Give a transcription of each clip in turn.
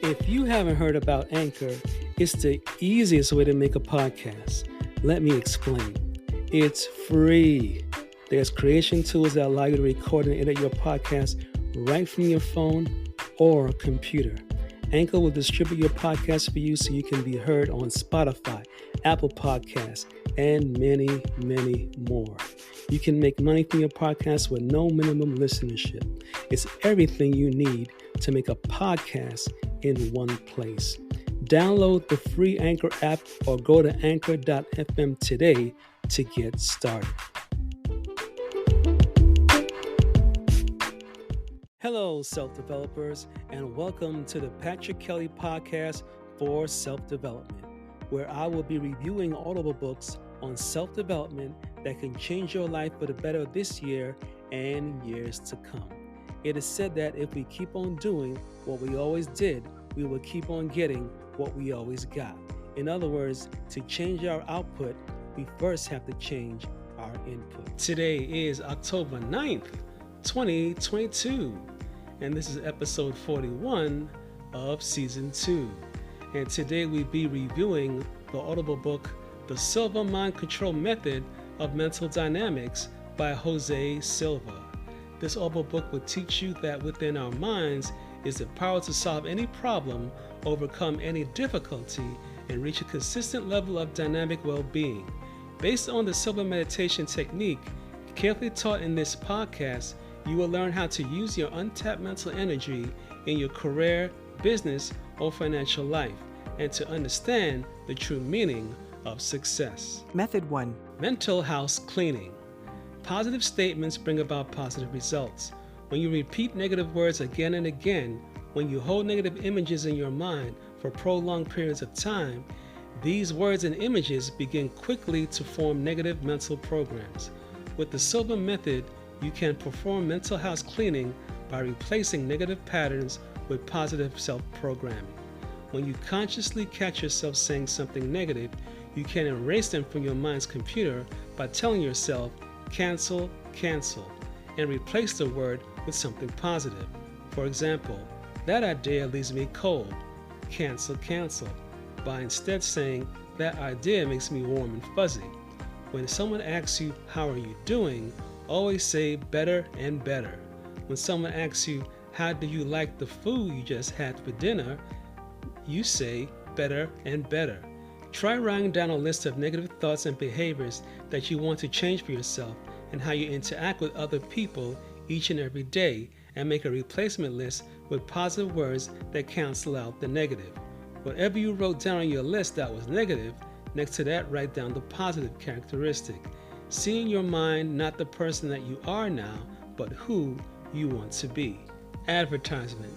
If you haven't heard about Anchor, it's the easiest way to make a podcast. Let me explain. It's free. There's creation tools that allow you to record and edit your podcast right from your phone or computer. Anchor will distribute your podcast for you so you can be heard on Spotify, Apple Podcasts, and many, many more. You can make money from your podcast with no minimum listenership. It's everything you need to make a podcast in one place. Download the free Anchor app or go to anchor.fm today to get started. Hello, self-developers, and welcome to the Patrick Kelly Podcast for Self-Development, where I will be reviewing audible books on self-development that can change your life for the better this year and years to come. It is said that if we keep on doing what we always did, we will keep on getting what we always got. In other words, to change our output, we first have to change our input. Today is October 9th, 2022, and this is episode 41 of season 2. And today we'll be reviewing the audible book, The Silva Mind Control Method of Mental Dynamics by Jose Silva. This audible book will teach you that within our minds is the power to solve any problem, overcome any difficulty, and reach a consistent level of dynamic well-being. Based on the Silva meditation technique, carefully taught in this podcast, you will learn how to use your untapped mental energy in your career, business, or financial life, and to understand the true meaning of success. Method 1. Mental house cleaning. Positive statements bring about positive results. When you repeat negative words again and again, when you hold negative images in your mind for prolonged periods of time, these words and images begin quickly to form negative mental programs. With the Silva method, you can perform mental house cleaning by replacing negative patterns with positive self-programming. When you consciously catch yourself saying something negative, you can erase them from your mind's computer by telling yourself, cancel, cancel, and replace the word with something positive. For example, that idea leaves me cold, cancel, cancel, by instead saying, that idea makes me warm and fuzzy. When someone asks you, how are you doing? Always say better and better. When someone asks you, how do you like the food you just had for dinner? You say better and better. Try writing down a list of negative thoughts and behaviors that you want to change for yourself and how you interact with other people each and every day, and make a replacement list with positive words that cancel out the negative. Whatever you wrote down on your list that was negative, next to that write down the positive characteristic. See in your mind not the person that you are now, but who you want to be. Advertisement.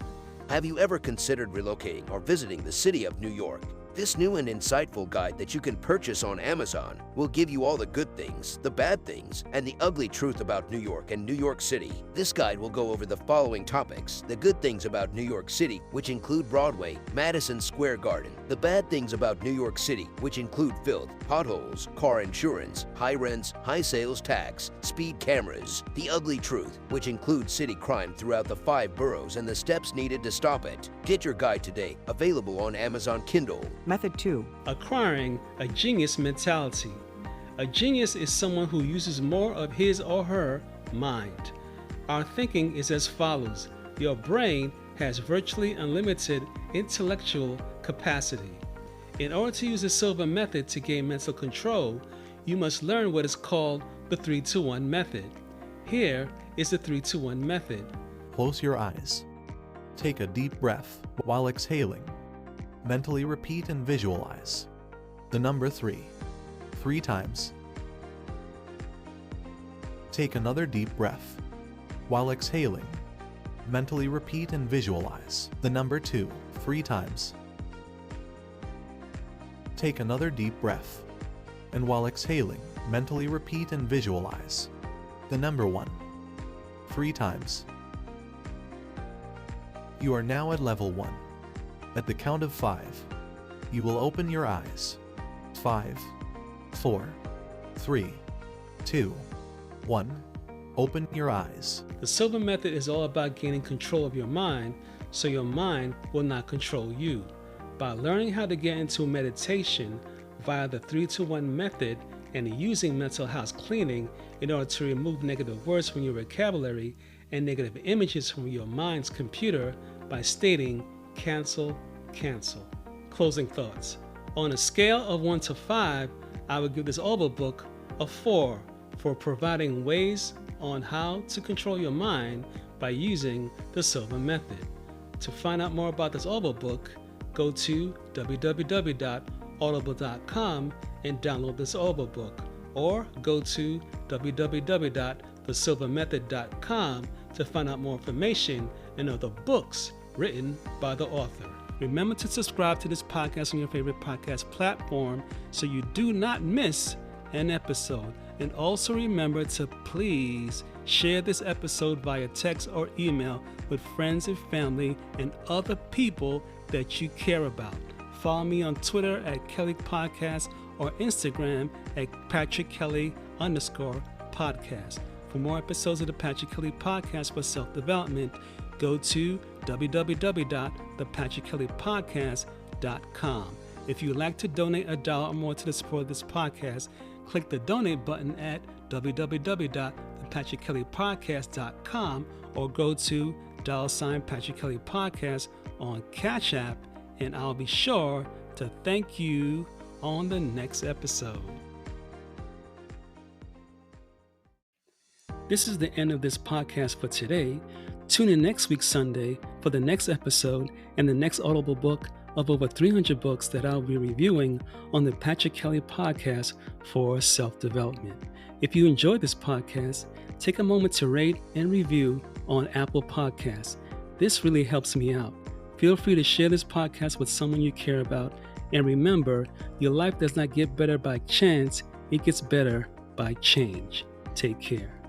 Have you ever considered relocating or visiting the city of New York? This new and insightful guide that you can purchase on Amazon will give you all the good things, the bad things, and the ugly truth about New York and New York City. This guide will go over the following topics: the good things about New York City, which include Broadway, Madison Square Garden; the bad things about New York City, which include filth, potholes, car insurance, high rents, high sales tax, speed cameras; the ugly truth, which includes city crime throughout the 5 boroughs and the steps needed to stop it. Get your guide today, available on Amazon Kindle. Method 2. Acquiring a genius mentality. A genius is someone who uses more of his or her mind. Our thinking is as follows. Your brain has virtually unlimited intellectual capacity. In order to use the Silva method to gain mental control, you must learn what is called the 3-2-1 method. Here is the 3-2-1 method. Close your eyes. Take a deep breath while exhaling. Mentally repeat and visualize the number 3 times. Take another deep breath while exhaling. Mentally repeat and visualize the number 2 3 times. Take another deep breath, and while exhaling, mentally repeat and visualize the number 1 3 times. You are now at level 1. At the count of 5, you will open your eyes. 5, 4, 3, 2, 1. Open your eyes. The Silva method is all about gaining control of your mind so your mind will not control you. By learning how to get into meditation via the 3-to-1 method and using mental house cleaning in order to remove negative words from your vocabulary and negative images from your mind's computer by stating, cancel, cancel. Closing thoughts. On a scale of 1 to 5, I would give this audible book a 4 for providing ways on how to control your mind by using the Silva method. To find out more about this audible book, go to www.audible.com and download this audible book, or go to www.thesilvamethod.com to find out more information and other books written by the author. Remember to subscribe to this podcast on your favorite podcast platform so you do not miss an episode. And also remember to please share this episode via text or email with friends and family and other people that you care about. Follow me on Twitter at Kelly Podcast or Instagram at PatrickKelly_podcast. For more episodes of the Patrick Kelly Podcast for self-development, go to www.thepatrickkellypodcast.com. If you would like to donate $1 or more to the support of this podcast, click the donate button at www.thepatrickkellypodcast.com or go to $Patrick Kelly Podcast on Cash App, and I'll be sure to thank you on the next episode. This is the end of this podcast for today. Tune in next week Sunday for the next episode and the next audible book of over 300 books that I'll be reviewing on the Patrick Kelly Podcast for self-development. If you enjoyed this podcast, take a moment to rate and review on Apple Podcasts. This really helps me out. Feel free to share this podcast with someone you care about. And remember, your life does not get better by chance, it gets better by change. Take care.